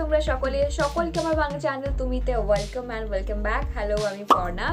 তোমরা সকলকে আমার বাংলা চ্যানেল তুমিতে welcome and welcome back. Hello, আমি পর্ণা।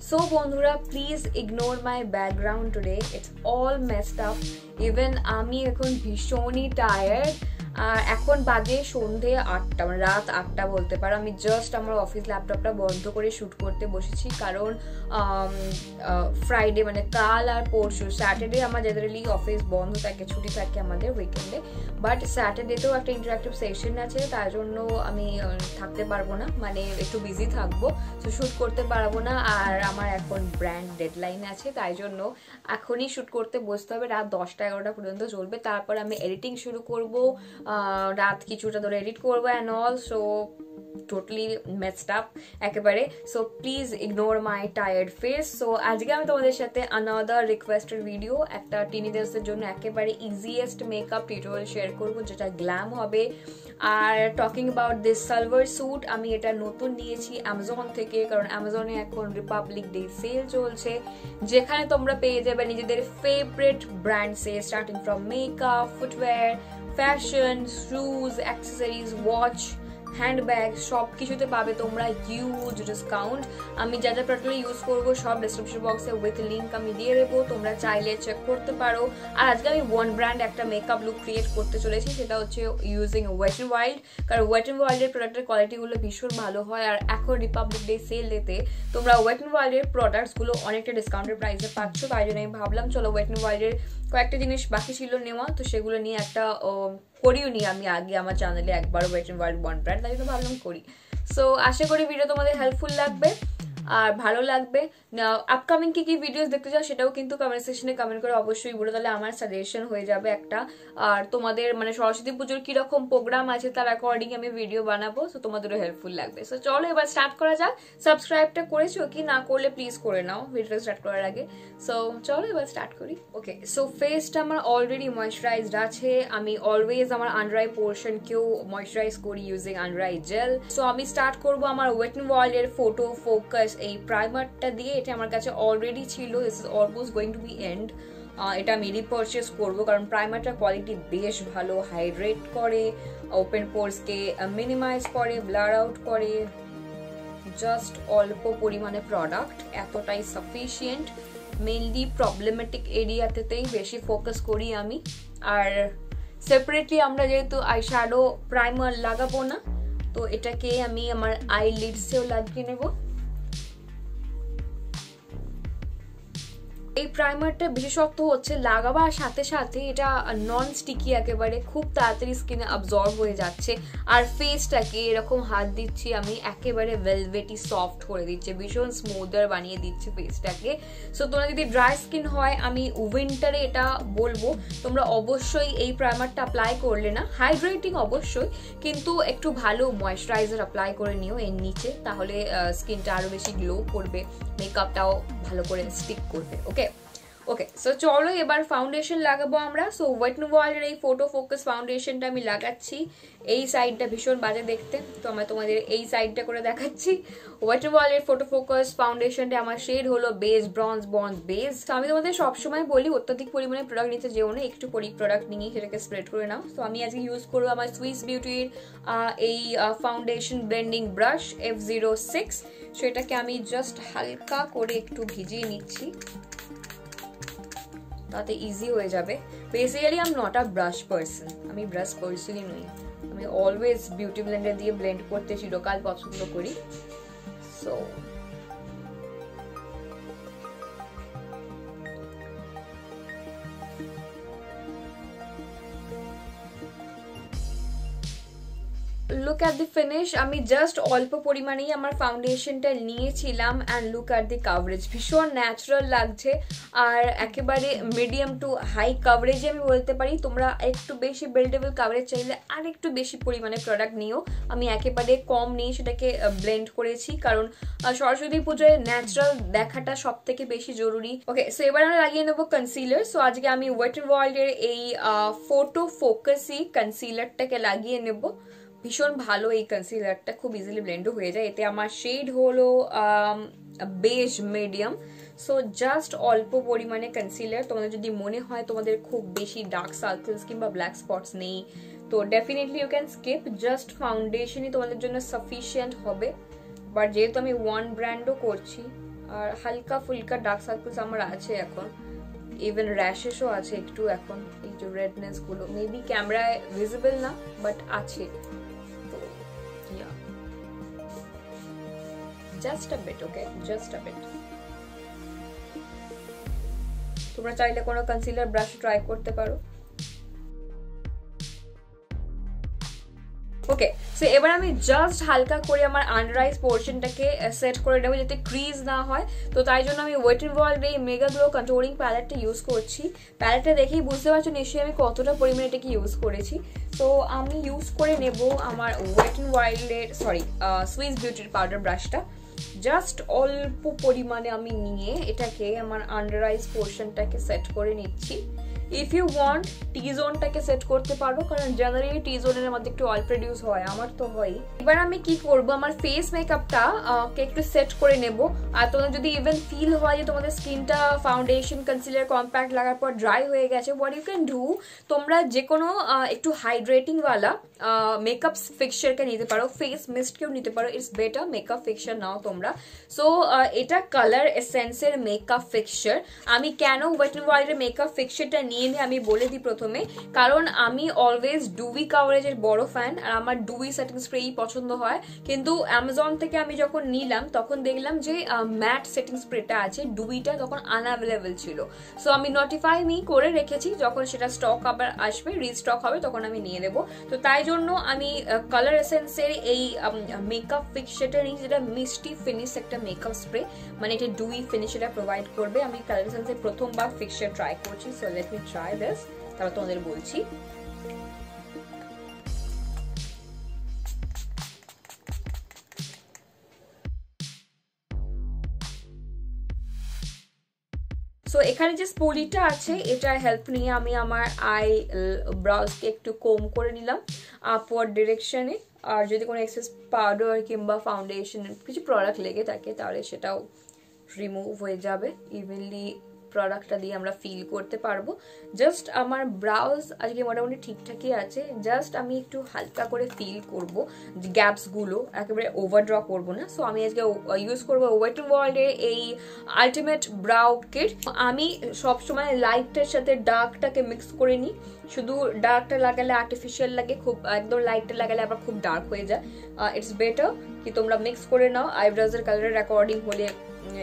সো বন্ধুরা, please ignore my background today, it's all messed up. Even আমি এখন ভীষণই টায়ার্ড। আর এখন বাজে সন্ধে 8টা, মানে রাত 8টা বলতে পারো। আমি জাস্ট আমার অফিস ল্যাপটপটা বন্ধ করে শ্যুট করতে বসেছি, কারণ ফ্রাইডে মানে কাল আর পরশু স্যাটারডে আমার জেনারেলি অফিস বন্ধ থাকে, ছুটি থাকে আমাদের উইকেন্ডে। বাট স্যাটারডেতেও একটা ইন্টারাক্টিভ সেশন আছে, তার জন্য আমি থাকতে পারবো না, মানে একটু বিজি থাকবো, তো শ্যুট করতে পারবো না। আর আমার এখন ব্র্যান্ড ডেডলাইন আছে, তাই জন্য এখনই শ্যুট করতে বসতে হবে। রাত 10টা-11টা পর্যন্ত চলবে, তারপর আমি এডিটিং শুরু করবো, রাত কিছুটা ধরে এডিট করবো and all. So totally messed up একেবারে। So please ignore my tired face. So আজকে আমি তোমাদের সাথে আনাদার রিকোয়েস্টেড ভিডিও, একটা টিনেজার্সদের জন্য একেবারে ইজিয়েস্ট মেকআপ টিউটোরিয়াল শেয়ার করবো, যেটা গ্ল্যাম হবে। আর talking about this salwar suit, আমি এটা নতুন নিয়েছি অ্যামাজন থেকে, কারণ অ্যামাজনে এখন রিপাবলিক ডে সেল চলছে, যেখানে তোমরা পেয়ে যাবে নিজেদের favourite brand sale, starting from makeup, footwear, fashion, shoes, accessories, watch, handbag, সব কিছুতে পাবে তোমরা হিউজ ডিসকাউন্ট। আমি যা যা প্রোডাক্ট ইউজ করবো সব ডিসক্রিপশন বক্সে উইথ লিঙ্ক আমি দিয়ে দেবো, তোমরা চাইলে চেক করতে পারো। আর আজকে আমি ওয়ান ব্র্যান্ড একটা মেকআপ লুক ক্রিয়েট করতে চলেছি, সেটা হচ্ছে ইউজিং ওয়েট এন্ড ওয়াইল্ড, কারণ ওয়েট এন্ড ওয়াইল্ডের প্রোডাক্টের কোয়ালিটিগুলো ভীষণ ভালো হয়। আর এখন রিপাবলিক ডে সেল ডেতে তোমরা ওয়েট এন্ড ওয়াইল্ডের প্রোডাক্টসগুলো অনেকটা ডিসকাউন্টের প্রাইসে পাচ্ছ, তাই জন্য আমি ভাবলাম চলো ওয়েট এন্ড ওয়াইল্ডের কয়েকটা জিনিস বাকি ছিল নেওয়া, তো সেগুলো নিয়ে একটা করিও নি আমি আগে আমার চ্যানেলে একবার Wet n Wild one brand, তাই জন্য ভাবলাম করি। সো আশা করি ভিডিও তোমাদের হেল্পফুল লাগবে আর ভালো লাগবে। আপকামিং কি ভিডিওস দেখতে চাও সেটাও কিন্তু কমেন্ট সেকশনে কমেন্ট করে অবশ্যই বলো, তাহলে আমার সাজেশন হয়ে যাবে একটা। আর তোমাদের মানে সরস্বতী পুজোর কিরকম প্রোগ্রাম আছে তার অ্যাকর্ডিং আমি ভিডিও বানাবো, সো তোমাদেরও হেল্পফুল লাগবে। সো চলো এবার স্টার্ট করা যাক। সাবস্ক্রাইবটা করেছো কি না করলে প্লিজ করে নাও ভিডিও স্টার্ট করার আগে। সো চলো এবার স্টার্ট করি। ওকে, সো ফেসটা আমার অলরেডি ময়েশ্চারাইজড আছে। আমি অলওয়েজ আমার আন্ডার আই পোর্শনকেও ময়েশ্চারাইজ করি using under eye gel. So আমি স্টার্ট করবো আমার ওয়েট এন্ড ওয়াইল্ডের ফটো ফোকাস এই প্রাইমারটা দিয়ে। এটা আমার কাছে অলরেডি ছিল, this is almost going to be end. এটা আমি রিপারচেস করবো, কারণ প্রাইমারটার কোয়ালিটি বেশ ভালো, হাইড্রেট করে, ওপেন পোর্সকে মিনিমাইজ করে, ব্লার আউট করে। জাস্ট অল্প পরিমাণে প্রোডাক্ট, এতটাই সাফিসিয়েন্ট। মেইনলি প্রবলেমেটিক এরিয়াতেই বেশি ফোকাস করি আমি। আর সেপারেটলি আমরা যেহেতু আই শ্যাডো প্রাইমার লাগাবো না, তো এটাকে আমি আমার আই লিডসেও লাগিয়ে নেব। এই প্রাইমারটা বিশেষত্ব হচ্ছে লাগাবার সাথে সাথে এটা নন স্টিকি, একেবারে খুব তাড়াতাড়ি স্কিনে অ্যাবজর্ব হয়ে যাচ্ছে। আর ফেসটাকে এরকম হাত দিচ্ছি আমি, একেবারে ভেলভেটি সফট করে দিচ্ছে, ভীষণ স্মুদার বানিয়ে দিচ্ছে ফেসটাকে। সো তোমরা যদি ড্রাই স্কিন হয়, আমি উইন্টারে এটা বলবো তোমরা অবশ্যই এই প্রাইমারটা অ্যাপ্লাই করলে না, হাইড্রেটিং অবশ্যই, কিন্তু একটু ভালো ময়েশ্চারাইজার অ্যাপ্লাই করে নিও এর নিচে, তাহলে স্কিনটা আরো বেশি গ্লো করবে, মেকআপটাও ভালো করে স্টিক করবে। ওকে, সো চলো এবার ফাউন্ডেশন লাগাবো আমরা। সো ওয়েট এন্ড ওয়াইল্ডের এই ফটো ফোকাস ফাউন্ডেশনটা আমি লাগাচ্ছি। এই সাইডটা ভীষণ বাজে দেখতে, তো আমি তোমাদের এই সাইডটা করে দেখাচ্ছি। ওয়েট এন্ড ওয়াইল্ডের ফটো ফোকাস ফাউন্ডেশনটা আমার শেড হলো বেজ ব্রঞ্জ বন্ড বেজ। তো আমি তোমাদের সবসময় বলি অত্যাধিক পরিমাণে প্রোডাক্ট নিতে যেও না, একটু প্রোডাক্ট নিয়ে সেটাকে স্প্রেড করে নাও। তো আমি আজকে ইউজ করবো আমার সুইস বিউটির এই ফাউন্ডেশন ব্লেন্ডিং ব্রাশ F06। সেটাকে আমি জাস্ট হালকা করে একটু ভিজিয়ে নিচ্ছি, তাতে ইজি হয়ে যাবে। Basically I am not a brush person, আমি ব্রাশ পার্সনই নই। আমি অলওয়েজ বিউটি ব্লেন্ডার দিয়ে ব্লেন্ড করতে চিরকাল পছন্দ করি। So look at the finish. আমি জাস্ট অল্প পরিমাণেই আমার ফাউন্ডেশনটা নিয়েছিলাম and look at the coverage, ভীষণ ন্যাচারাল লাগছে। আর একেবারে মিডিয়াম টু হাই কাভারেজে আমি বলতে পারি। তোমরা একটু বেশি বিল্ডেবল কাভারেজ চাইলে আর একটু বেশি পরিমাণে প্রোডাক্ট নিও, আমি একেবারে কম নিয়ে সেটাকে ব্লেন্ড করেছি, কারণ সরস্বতী পুজোয় ন্যাচারাল দেখাটা সব থেকে বেশি জরুরি। ওকে, সো এবার আমরা লাগিয়ে নেবো কনসিলার। সো আজকে আমি ওয়েট এন্ড ওয়াইল্ডের এই ফটো ফোকাসি কনসিলারটাকে লাগিয়ে নেব। ভীষণ ভালো এই কনসিলারটা, খুব ইজিলি ব্লেন্ড হয়ে যায়। এতে আমার শেড হলো বেজ মিডিয়াম। সো জাস্ট অল্প পরিমাণে কনসিলার। তোমাদের যদি মনে হয় তোমাদের খুব বেশি ডার্ক সার্কেলস কিংবা ব্ল্যাক স্পটস নেই, তো definitely you can skip, just ফাউন্ডেশনই তোমাদের জন্য সাফিসিয়েন্ট হবে। বাট যেহেতু আমি ওয়ান ব্র্যান্ডও করছি আর হালকা ফুলকা ডার্ক সার্কেলস আমার আছে এখন, ইভেন র্যাশেসও আছে একটু এখন, এই যে রেডনেস গুলো মেবি ক্যামেরায় ভিজিবল না বাট আছে, তো yeah just a bit, okay just a bit. তোমরা চাইলে কোনো কনসিলার ব্রাশ ট্রাই করতে পারো। ওকে, সো এবার আমি জাস্ট হালকা করে আমার আন্ডার আইস পোর্শনটাকে সেট করে নেবো যাতে ক্রিজ না হয়। তো তাই জন্য আমি ওয়েট এন্ড ওয়াইল্ড এই মেগাগ্লো কন্ট্রোলিং প্যালেটটা ইউজ করছি। প্যালেটটা দেখেই বুঝতে পারছো নিশ্চয়ই আমি কতটা পরিমাণে এটাকে ইউজ করেছি। তো আমি ইউজ করে নেব আমার ওয়েট এন্ড ওয়াইল্ডের সুইস বিউটির পাউডার ব্রাশটা। জাস্ট অল্প পরিমাণে আমি নিয়ে এটাকে আমার আন্ডার আইস পোর্শনটাকে সেট করে নিচ্ছি। ইফ ইউ ওয়ান্ট টি জোনটাকে সেট করতে পারো, কারণ জেনারেলি টি জোনের মধ্যে একটু অয়েল প্রডিউস হয়, আমার তো হয়। এবার আমি কি করব, আমার ফেস মেকআপটা একটু সেট করে নেব। আর তোমাদের যদি ইভেন ফিল হয় যে তোমাদের স্কিনটা ফাউন্ডেশন কনসিলার কম্প্যাক্ট লাগার পর ড্রাই হয়ে গেছে, হোয়াট ইউ ক্যান ডু, তোমরা যে কোনো একটু হাইড্রেটিং ওয়ালা মেকআপ ফিক্সচারকে নিতে পারো, ফেস মিস্টকেও নিতে পারো, ইটস বেটার মেকআপ ফিক্সচার নাও তোমরা। সো এটা কালার এসেন্সের মেকআপ ফিক্সচার। আমি কেন ওয়েট এন্ড ওয়াইল্ডের মেকআপ ফিক্সচারটা নিয়ে আমি বলে দিই প্রথমে, কারণ আমি অলওয়েজ ডুই কাভারেজের বড় ফ্যান আর আমার ডুই সেটিং স্প্রেই পছন্দ হয়। কিন্তু অ্যামাজন থেকে আমি যখন নিলাম তখন দেখলাম যে ম্যাট সেটিং স্প্রেটা আছে ডুইটা তখন আনঅ্যাভেলেবল ছিল। সো আমি নোটিফাই মি করে রেখেছি, যখন সেটা স্টক আবার আসবে, রিস্টক হবে, তখন আমি নিয়ে নেব। তো তাই জন্য আমি কালার এসেন্সের এই মেকআপ ফিক্সচারটা নিই, যেটা মিস্টি ফিনিশ একটা মেকআপ স্প্রে, মানে এটা ডুই ফিনিশ এটা প্রোভাইড করবে। আমি কালার এসেন্সের প্রথমবার ফিক্সচার ট্রাই করছি, so let me try this, তারপর তোমাদের বলছি। সো এখানে যে স্পুলিটা আছে এটার হেল্প নিয়ে আমি আমার আই ব্রাউজকে একটু কোম করে নিলাম আপওয়ার্ড ডিরেকশনে। আর যদি কোনো এক্সেস পাউডার কিংবা ফাউন্ডেশন কিছু প্রোডাক্ট লেগে থাকে তাহলে সেটাও রিমুভ হয়ে যাবে, ইভেনলি প্রোডাক্টটা দিয়ে আমরা ফিল করতে পারবো। জাস্ট আমার ব্রাউজ আজকে মোটামুটি ঠিকঠাকই আছে, জাস্ট আমি একটু হালকা করে ফিল করব, গ্যাপসগুলো একেবারে ওভার ড্র করবো না। সো আমি আজকে ইউজ করবো ওয়েট এন্ড ওয়াইল্ডের এই আলটিমেট ব্রাউ কিট। আমি সবসময় লাইটটার সাথে ডার্কটাকে মিক্স করে নিই, শুধু ডার্কটা লাগালে আর্টিফিশিয়াল লাগে, খুব একদম লাইটটা লাগালে আবার খুব ডার্ক হয়ে যায়। ইটস বেটার কি তোমরা মিক্স করে নাও, আইব্রোজের কালারের অ্যাকর্ডিং হলে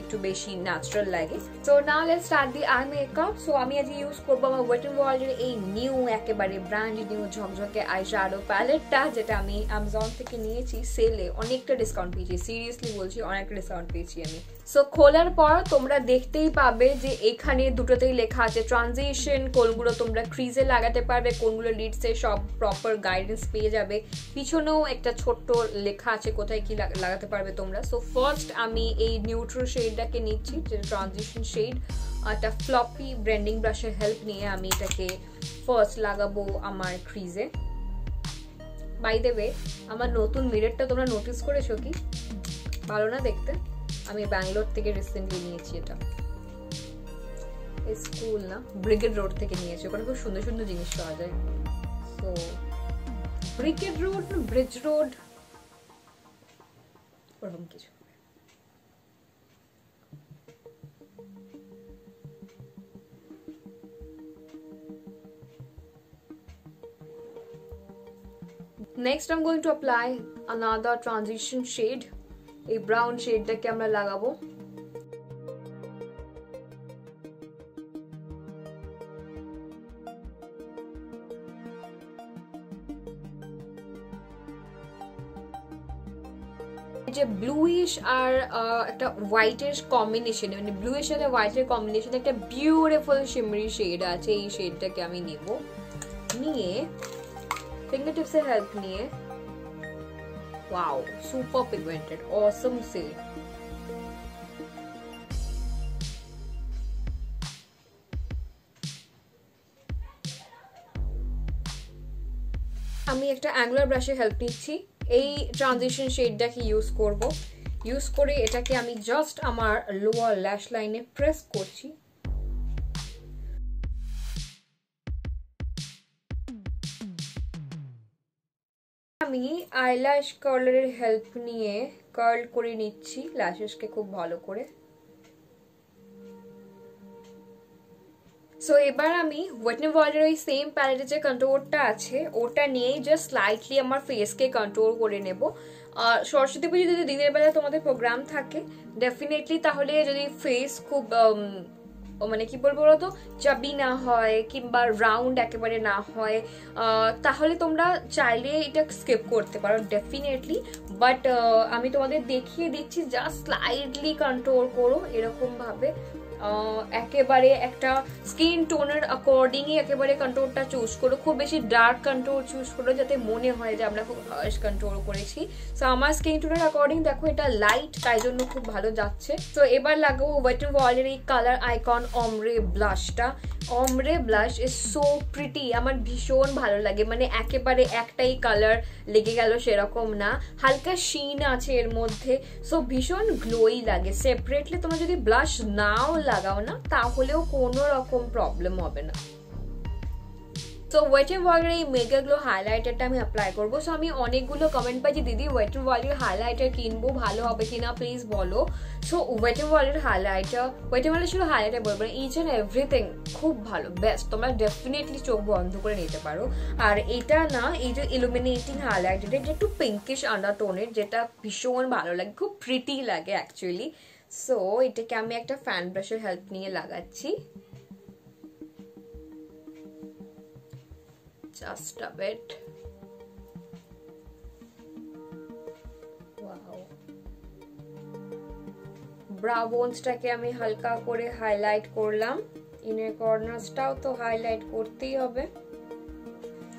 একটু বেশি ন্যাচারাল লাগে। So now let's start the eye makeup. So আমি আজকে ইউজ করবো আমার ওয়েট এন্ড ওয়াইল্ডের এই নিউ একেবারে ব্র্যান্ড নিউ ঝকঝকে আই শ্যাডো প্যালেটটা, যেটা আমি অ্যামাজন থেকে নিয়েছি সেলে, অনেকটা ডিসকাউন্ট পেয়েছি, সিরিয়াসলি বলছি অনেকটা ডিসকাউন্ট পেয়েছি আমি। সো খোলার পর তোমরা দেখতেই পাবে যে এখানে দুটোতেই লেখা আছে ট্রানজিশন, কোনগুলো তোমরা ক্রিজে লাগাতে পারবে, কোনগুলো লিডসে, সব প্রপার গাইডেন্স পেয়ে যাবে। পিছনেও একটা ছোট্ট লেখা আছে কোথায় কি লাগাতে পারবে তোমরা। সো ফার্স্ট আমি এই নিউট্রাল শেডটাকে নিচ্ছি, যেটা ট্রানজিশন শেড। একটা ফ্লপি ব্লেন্ডিং ব্রাশের হেল্প নিয়ে আমি এটাকে ফার্স্ট লাগাবো আমার ক্রিজে। বাই দ্য ওয়ে, আমার নতুন মিররটা তোমরা নোটিস করেছো কি? ভালো না দেখতে? আমি ব্যাঙ্গালোর থেকে রিসেন্টলি নিয়েছি এটা, স্কুল না ব্রিগেড রোড থেকে নিয়েছি, ওখানে খুব সুন্দর সুন্দর জিনিস পাওয়া যায়। সো ব্রিগেড রোড না ব্রিজ রোড ওরকম কিছু। Next I'm going to apply another transition shade, এই ব্রাউন শেডটাকে আমরা লাগাবো। যে ব্লুইশ আর একটা হোয়াইটের কম্বিনেশন, মানে ব্লুইশ আর হোয়াইটের কম্বিনেশন একটা বিউটিফুল শিমরি শেড আছে, এই শেডটাকে আমি নেব, নিয়ে fingertips এর হেল্প নিয়ে, ওয়াও সুপার পিগমেন্টেড অসম শেড। আমি একটা অ্যাঙ্গুলার ব্রাশের হেল্প নিচ্ছি, এই ট্রানজিশন শেডটাকে ইউজ করব। ইউজ করে এটাকে আমি জাস্ট আমার লোয়ার ল্যাশ লাইনে প্রেস করছি। আমি আইল্যাশ কার্লারের হেল্প নিয়ে কার্ল করে নিচ্ছি ল্যাশেসকে খুব ভালো করে। সো এবার আমি ওয়েট ন ওয়াইল্ডের ওই সেম প্যালেটে যে কন্ট্রোলটা আছে ওটা নিয়েই জাস্ট স্লাইটলি আমার ফেসকে কন্ট্রোল করে নেব। সরস্বতী পুজো যদি দিনের বেলা তোমাদের প্রোগ্রাম থাকে ডেফিনেটলি, তাহলে যদি ফেস খুব মানে কি বলবো বলতো চাবি না হয় কিংবা রাউন্ড একেবারে না হয়, তাহলে তোমরা চাইলে এটা স্কিপ করতে পারো ডেফিনেটলি। বাট আমি তোমাদের দেখিয়ে দিচ্ছি, জাস্ট স্লাইটলি কন্ট্রোল করো এরকম ভাবে, একেবারে একটা স্কিন টোনের অ্যাকর্ডিংই একেবারে কন্ট্রোলটা চুজ করো। খুব বেশি ডার্ক কন্ট্রোল চুজ করো যাতে মনে হয় যে আমরা খুব হার্শ কন্ট্রোল করেছি। সো আমার স্কিন টোনের অ্যাকর্ডিং দেখো এটা লাইট, তাই জন্য খুব ভালো যাচ্ছে। তো এবার লাগাবো ওয়েট ন ওয়াইল্ডের এই কালার আইকন অমরে ব্লাশটা। Ombre blush is so pretty, আমার ভীষণ ভালো লাগে, মানে একেবারে একটাই কালার লেগে গেল সেরকম না, হালকা শিন আছে এর মধ্যে, সো ভীষণ গ্লোই লাগে। সেপারেটলি তোমরা যদি ব্লাশ নাও লাগাও না তাহলেও কোনো রকম প্রবলেম হবে না। সো ওয়েট ন ওয়াইল্ডের এই মেগাগ্লো হাইলাইটারটা আমি অ্যাপ্লাই করবো। সো আমি অনেকগুলো কমেন্ট পাই যে দিদি ওয়েট ন ওয়াইল্ডের হাইলাইটার কিনবো, ভালো হবে কিনা প্লিজ বলো। So wait n ওয়াইল্ডের highlighter, wait n ওয়াইল্ডের শুধু হাইলাইটার বলবো না, ইচ অ্যান্ড এভরিথিং খুব ভালো, বেস্ট, তোমরা ডেফিনেটলি চোখ বন্ধ করে নিতে পারো। আর এটা না, এই যে ইলুমিনেটিং হাইলাইটার এটা একটু পিঙ্কিশ আন্ডারটোনের, যেটা ভীষণ ভালো লাগে, খুব প্রিটি লাগে অ্যাকচুয়ালি। সো এটাকে আমি একটা ফ্যান ব্রাশের হেল্প নিয়ে লাগাচ্ছি, just a bit. Wow. Brow বোনসটাকে আমি হালকা করে হাইলাইট করলাম, ইনার কর্নার্সটাও তো হাইলাইট করতেই হবে।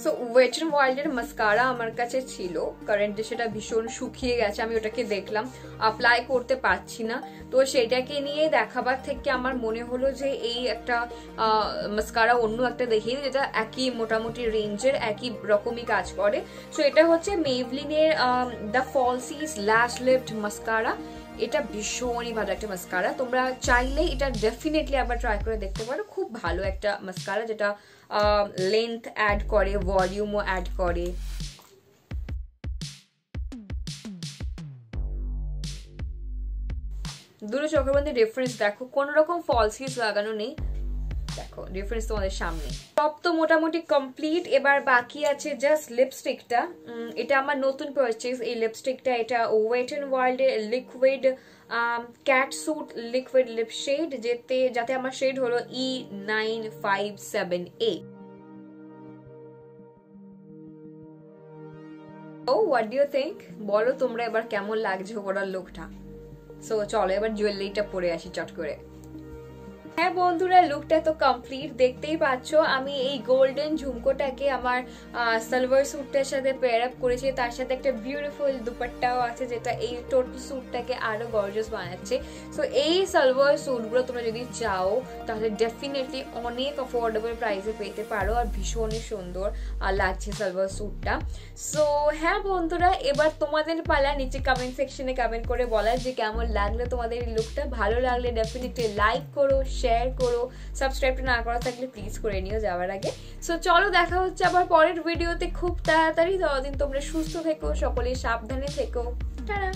সো ওয়েট ন ওয়াইল্ডের মাস্কারা আমার কাছে ছিল, কারেন্টলি সেটা ভীষণ শুকিয়ে গেছে, আমি ওটাকে দেখলাম অ্যাপ্লাই করতে পারছি না, তো সেটাকে নিয়ে দেখাবার থেকে আমার মনে হলো যে এই একটা মাস্কারা অন্য একটা দেখিয়ে যেটা একই মোটামুটি রেঞ্জের একই রকমই কাজ করে। সো এটা হচ্ছে মেভলিনের দ্য ফলসিস ল্যাশ লিফট মাস্কারা। এটা ভীষণই ভালো একটা মাস্কারা, তোমরা চাইলে এটা ডেফিনেটলি আবার ট্রাই করে দেখতে পারো, খুব ভালো একটা মাস্কারা যেটা লেন্থ অ্যাড করে, ভলিউমও অ্যাড করে। দুটো চোখের মধ্যে ডিফারেন্স দেখো, কোন রকম ফলসিস লাগানো নেই, দেখো ডিফারেন্স তোমাদের সামনে। সব তো মোটামুটি কমপ্লিট, এবার বাকি আছে জাস্ট লিপস্টিকটা। এটা আমার নতুন পারচেজ এই লিপস্টিকটা, এটা ওয়েট ন ওয়াইল্ডের liquid cat suit liquid lip shade, যাতে আমার শেড হলো E957A। Oh what do you think, বলো তোমরা এবার কেমন লাগছে ওভারঅল লুকটা। সো চলো এবার জুয়েলারিটা পরে আসি চট করে। হ্যাঁ বন্ধুরা, লুকটা তো কমপ্লিট, দেখতেই পাচ্ছ আমি এই গোল্ডেন ঝুমকোটাকে আমার সালোয়ার স্যুটটার সাথে পেয়ার আপ করেছি, তার সাথে একটা বিউটিফুল দুপাট্টাও আছে যেটা এই টোটাল স্যুটটাকে আরো গর্জিয়াস বানাচ্ছে। সো এই সালোয়ার স্যুটগুলো তোমরা যদি চাও তাহলে ডেফিনেটলি অনেক অ্যাফোর্ডেবল প্রাইসে পেতে পারো, আর ভীষণই সুন্দর লাগছে সালোয়ার স্যুটটা। সো হ্যাঁ বন্ধুরা, এবার তোমাদের পালা নিচে কমেন্ট সেকশনে কমেন্ট করে বলার যে কেমন লাগলো তোমাদের এই লুকটা। ভালো লাগলে ডেফিনেটলি লাইক করো, শেয়ার করো, সাবস্ক্রাইব না করা থাকলে প্লিজ করে নিও যাওয়ার আগে। সো চলো দেখা হচ্ছে আবার পরের ভিডিওতে খুব তাড়াতাড়ি, ততদিন তোমরা সুস্থ থেকো, সকলে সাবধানে থেকো, টাটা।